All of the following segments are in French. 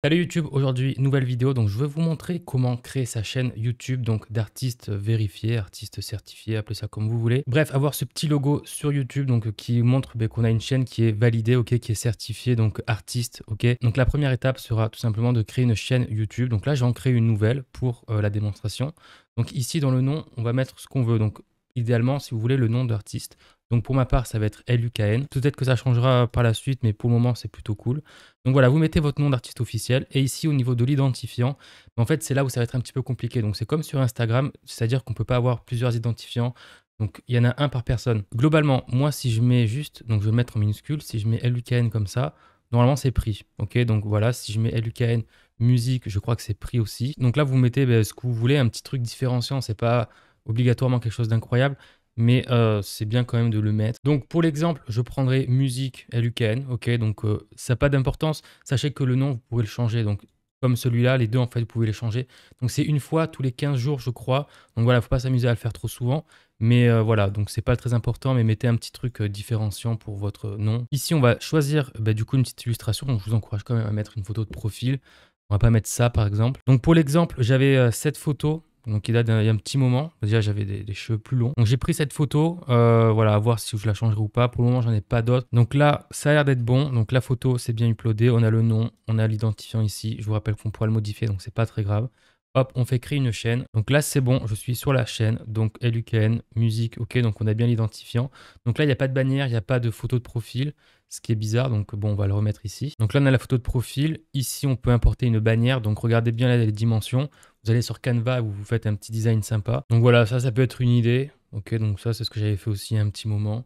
Salut YouTube, aujourd'hui nouvelle vidéo, donc je vais vous montrer comment créer sa chaîne YouTube donc d'artiste vérifié, artiste certifié, appelez ça comme vous voulez. Bref, avoir ce petit logo sur YouTube donc qui montre qu'on a une chaîne qui est validée, ok, qui est certifiée donc artiste, ok. Donc la première étape sera tout simplement de créer une chaîne YouTube. Donc là, j'en crée une nouvelle pour la démonstration. Donc ici dans le nom, on va mettre ce qu'on veut. Donc idéalement, si vous voulez, le nom d'artiste. Donc pour ma part, ça va être LUKN. Peut-être que ça changera par la suite, mais pour le moment, c'est plutôt cool. Donc voilà, vous mettez votre nom d'artiste officiel et ici au niveau de l'identifiant, en fait c'est là où ça va être un petit peu compliqué. Donc c'est comme sur Instagram, c'est-à-dire qu'on ne peut pas avoir plusieurs identifiants. Donc il y en a un par personne. Globalement, moi si je mets juste, donc je vais le mettre en minuscule, si je mets LUKN comme ça, normalement c'est pris. Ok, donc voilà, si je mets LUKN musique, je crois que c'est pris aussi. Donc là vous mettez ce que vous voulez, un petit truc différenciant, c'est pas obligatoirement quelque chose d'incroyable, mais c'est bien quand même de le mettre. Donc pour l'exemple, je prendrai musique LUKN, ok, donc ça n'a pas d'importance, sachez que le nom, vous pourrez le changer, donc comme celui-là, les deux en fait, vous pouvez les changer. Donc c'est une fois tous les 15 jours, je crois, donc voilà, faut pas s'amuser à le faire trop souvent, mais voilà, donc c'est pas très important, mais mettez un petit truc différenciant pour votre nom. Ici, on va choisir du coup une petite illustration, donc je vous encourage quand même à mettre une photo de profil. On va pas mettre ça par exemple. Donc pour l'exemple, j'avais cette photo. Donc il date il y a un petit moment. Déjà j'avais des cheveux plus longs. Donc j'ai pris cette photo, voilà, à voir si je la changerai ou pas. Pour le moment j'en ai pas d'autres. Donc là ça a l'air d'être bon. Donc la photo c'est bien uploadé. On a le nom, on a l'identifiant ici. Je vous rappelle qu'on pourra le modifier, donc c'est pas très grave. Hop, on fait créer une chaîne. Donc là c'est bon, je suis sur la chaîne. Donc LUKN, musique, ok. Donc on a bien l'identifiant. Donc là il n'y a pas de bannière, il n'y a pas de photo de profil, ce qui est bizarre. Donc bon, on va le remettre ici. Donc là on a la photo de profil. Ici on peut importer une bannière. Donc regardez bien là, les dimensions. Vous allez sur Canva, vous faites un petit design sympa. Donc voilà, ça peut être une idée. Ok, donc ça, c'est ce que j'avais fait aussi il y a un petit moment.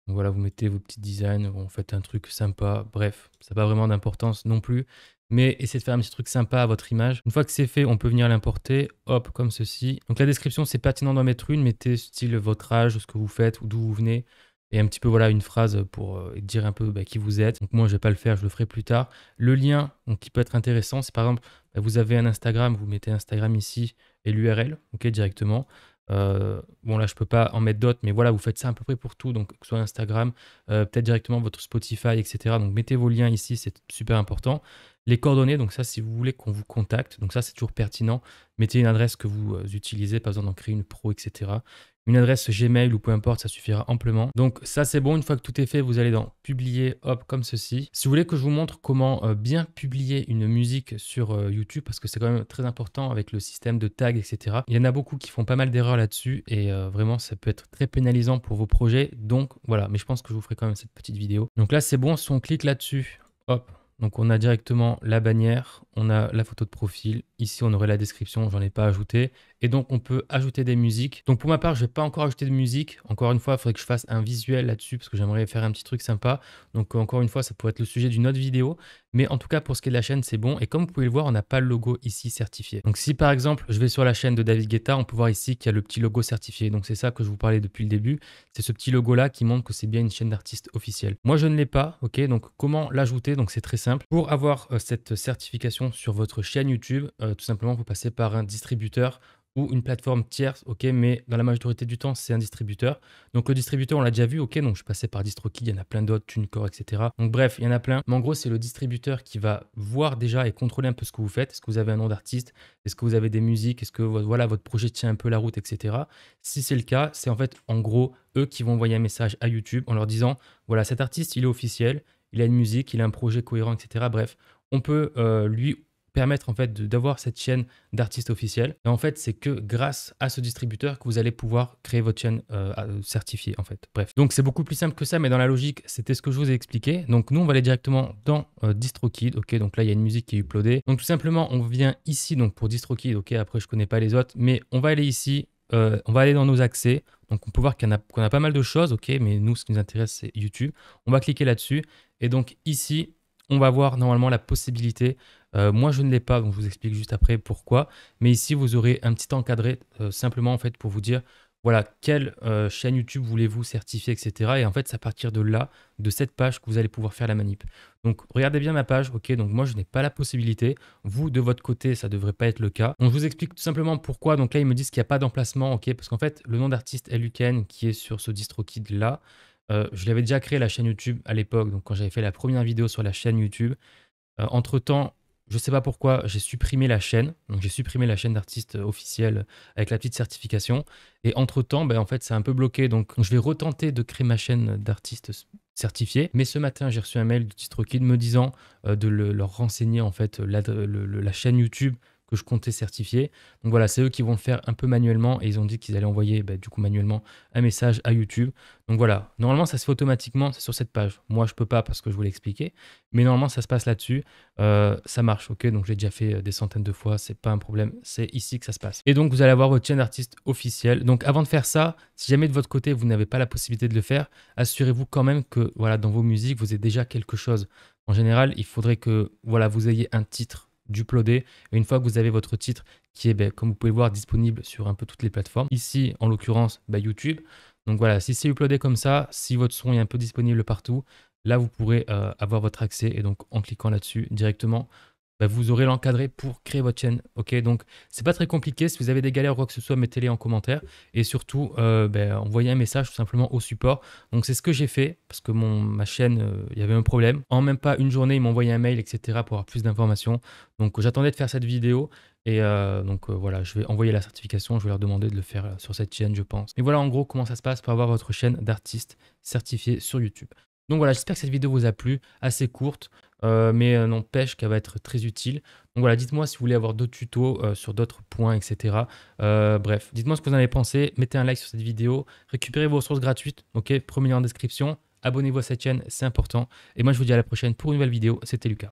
Donc voilà, vous mettez vos petits designs, vous faites un truc sympa. Bref, ça n'a pas vraiment d'importance non plus. Mais essayez de faire un petit truc sympa à votre image. Une fois que c'est fait, on peut venir l'importer. Hop, comme ceci. Donc la description, c'est pertinent d'en mettre une. Mettez style votre âge, ce que vous faites ou d'où vous venez. Et un petit peu, voilà, une phrase pour dire un peu qui vous êtes. Donc moi, je vais pas le faire, je le ferai plus tard. Le lien, donc, qui peut être intéressant, c'est par exemple, vous avez un Instagram, vous mettez Instagram ici et l'URL, ok, directement. Bon là je peux pas en mettre d'autres, mais voilà, vous faites ça à peu près pour tout, donc que ce soit Instagram, peut-être directement votre Spotify, etc. Donc mettez vos liens ici, c'est super important. Les coordonnées, donc ça si vous voulez qu'on vous contacte, donc ça c'est toujours pertinent. Mettez une adresse que vous utilisez, pas besoin d'en créer une pro, etc. Une adresse Gmail ou peu importe, ça suffira amplement. Donc ça c'est bon, une fois que tout est fait, vous allez dans publier, hop, comme ceci. Si vous voulez que je vous montre comment bien publier une musique sur YouTube, parce que c'est quand même très important avec le système de tag, etc. Il y en a beaucoup qui font pas mal d'erreurs là-dessus et vraiment ça peut être très pénalisant pour vos projets. Donc voilà, mais je pense que je vous ferai quand même cette petite vidéo. Donc là c'est bon, si on clique là-dessus, hop, donc on a directement la bannière, on a la photo de profil. Ici on aurait la description, j'en ai pas ajouté. Et donc on peut ajouter des musiques. Donc pour ma part, je vais pas encore ajouter de musique. Encore une fois, il faudrait que je fasse un visuel là-dessus parce que j'aimerais faire un petit truc sympa. Donc encore une fois, ça pourrait être le sujet d'une autre vidéo. Mais en tout cas, pour ce qui est de la chaîne, c'est bon. Et comme vous pouvez le voir, on n'a pas le logo ici certifié. Donc si par exemple, je vais sur la chaîne de David Guetta, on peut voir ici qu'il y a le petit logo certifié. Donc c'est ça que je vous parlais depuis le début. C'est ce petit logo là qui montre que c'est bien une chaîne d'artiste officielle. Moi, je ne l'ai pas. Ok, donc comment l'ajouter? Donc c'est très simple. Pour avoir cette certification sur votre chaîne YouTube, tout simplement, vous passez par un distributeur ou une plateforme tierce, ok, mais dans la majorité du temps, c'est un distributeur. Donc le distributeur, on l'a déjà vu, ok, donc je passais par DistroKid, il y en a plein d'autres, TuneCore, etc. Donc bref, il y en a plein. Mais en gros, c'est le distributeur qui va voir déjà et contrôler un peu ce que vous faites. Est-ce que vous avez un nom d'artiste? Est-ce que vous avez des musiques? Est-ce que voilà, votre projet tient un peu la route, etc. Si c'est le cas, c'est en fait, en gros, eux qui vont envoyer un message à YouTube en leur disant, voilà, cet artiste, il est officiel, il a une musique, il a un projet cohérent, etc. Bref, on peut lui permettre en fait d'avoir cette chaîne d'artistes officiels. Et en fait, c'est que grâce à ce distributeur que vous allez pouvoir créer votre chaîne certifiée en fait. Bref, donc c'est beaucoup plus simple que ça, mais dans la logique, c'était ce que je vous ai expliqué. Donc nous, on va aller directement dans DistroKid. Ok, donc là, il y a une musique qui est uploadée. Donc tout simplement, on vient ici donc pour DistroKid. Ok, après, je connais pas les autres, mais on va aller ici. On va aller dans nos accès. Donc on peut voir qu'on a pas mal de choses. Ok, mais nous, ce qui nous intéresse, c'est YouTube. On va cliquer là-dessus. Et donc ici, on va voir normalement la possibilité. Moi, je ne l'ai pas, donc je vous explique juste après pourquoi. Mais ici, vous aurez un petit encadré simplement en fait pour vous dire voilà quelle chaîne YouTube voulez-vous certifier, etc. Et en fait, c'est à partir de là, de cette page, que vous allez pouvoir faire la manip. Donc, regardez bien ma page. Ok, donc moi, je n'ai pas la possibilité. Vous, de votre côté, ça ne devrait pas être le cas. Donc, je vous explique tout simplement pourquoi. Donc là, ils me disent qu'il n'y a pas d'emplacement. Ok, parce qu'en fait, le nom d'artiste LUKN qui est sur ce DistroKid là. Je l'avais déjà créé la chaîne YouTube à l'époque, donc quand j'avais fait la première vidéo sur la chaîne YouTube. Entre-temps, je sais pas pourquoi, j'ai supprimé la chaîne. Donc j'ai supprimé la chaîne d'artiste officielle avec la petite certification. Et entre-temps, ben, en fait, c'est un peu bloqué. Donc je vais retenter de créer ma chaîne d'artiste certifié. Mais ce matin, j'ai reçu un mail de DistroKid me disant de leur renseigner en fait la chaîne YouTube que je comptais certifier. Donc voilà, c'est eux qui vont le faire un peu manuellement et ils ont dit qu'ils allaient envoyer du coup manuellement un message à YouTube. Donc voilà, normalement ça se fait automatiquement, c'est sur cette page. Moi je peux pas parce que je vous l'ai expliqué, mais normalement ça se passe là-dessus. Ça marche, ok, donc j'ai déjà fait des centaines de fois, c'est pas un problème, c'est ici que ça se passe. Et donc vous allez avoir votre chaîne d'artiste officielle. Donc avant de faire ça, si jamais de votre côté vous n'avez pas la possibilité de le faire, assurez-vous quand même que voilà, dans vos musiques vous avez déjà quelque chose. En général, il faudrait que voilà, vous ayez un titre d'uploader. Et une fois que vous avez votre titre qui est, comme vous pouvez le voir, disponible sur un peu toutes les plateformes, ici en l'occurrence YouTube. Donc voilà, si c'est uploadé comme ça, si votre son est un peu disponible partout, là vous pourrez avoir votre accès et donc en cliquant là-dessus directement, vous aurez l'encadré pour créer votre chaîne. Ok, donc c'est pas très compliqué. Si vous avez des galères ou quoi que ce soit, mettez-les en commentaire et surtout envoyez un message tout simplement au support. Donc c'est ce que j'ai fait parce que ma chaîne, il y avait un problème. En même pas une journée, ils m'ont envoyé un mail, etc. pour avoir plus d'informations. Donc j'attendais de faire cette vidéo et voilà, je vais envoyer la certification. Je vais leur demander de le faire sur cette chaîne, je pense. Et voilà en gros comment ça se passe pour avoir votre chaîne d'artiste certifiée sur YouTube. Donc voilà, j'espère que cette vidéo vous a plu, assez courte, mais n'empêche qu'elle va être très utile. Donc voilà, dites-moi si vous voulez avoir d'autres tutos sur d'autres points, etc. Bref, dites-moi ce que vous en avez pensé, mettez un like sur cette vidéo, récupérez vos ressources gratuites, ok, premier lien en description, abonnez-vous à cette chaîne, c'est important. Et moi je vous dis à la prochaine pour une nouvelle vidéo, c'était Lucas.